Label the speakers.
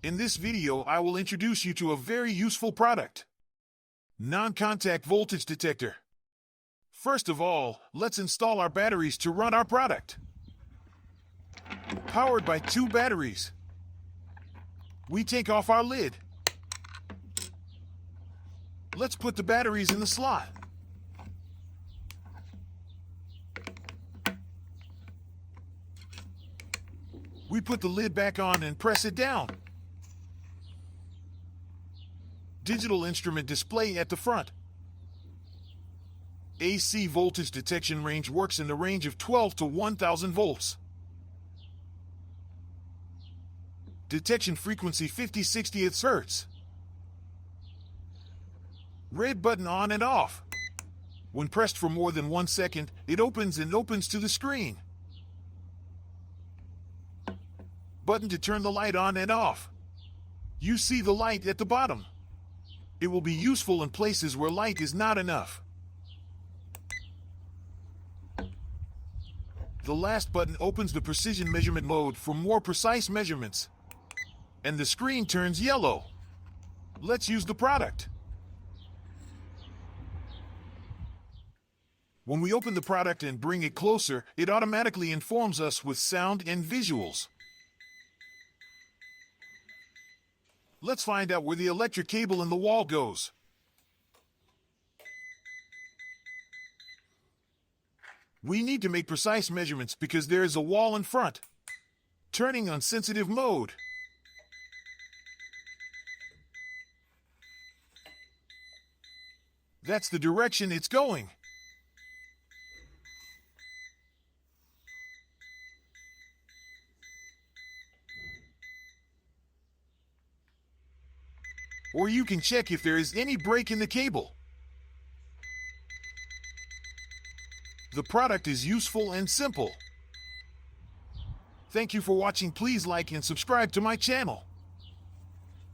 Speaker 1: In this video, I will introduce you to a very useful product. Non-Contact Voltage Detector. First of all, let's install our batteries to run our product. Powered by 2 batteries. We take off our lid. Let's put the batteries in the slot. We put the lid back on and press it down. Digital instrument display at the front. AC voltage detection range works in the range of 12 to 1000 volts. Detection frequency 50/60 Hz. Red button on and off. When pressed for more than 1 second, it opens to the screen. Button to turn the light on and off. You see the light at the bottom. It will be useful in places where light is not enough. The last button opens the precision measurement mode for more precise measurements. And the screen turns yellow. Let's use the product. When we open the product and bring it closer, it automatically informs us with sound and visuals. Let's find out where the electric cable in the wall goes. We need to make precise measurements because there is a wall in front. Turning on sensitive mode. That's the direction it's going. Or you can check if there is any break in the cable. The product is useful and simple. Thank you for watching. Please like and subscribe to my channel.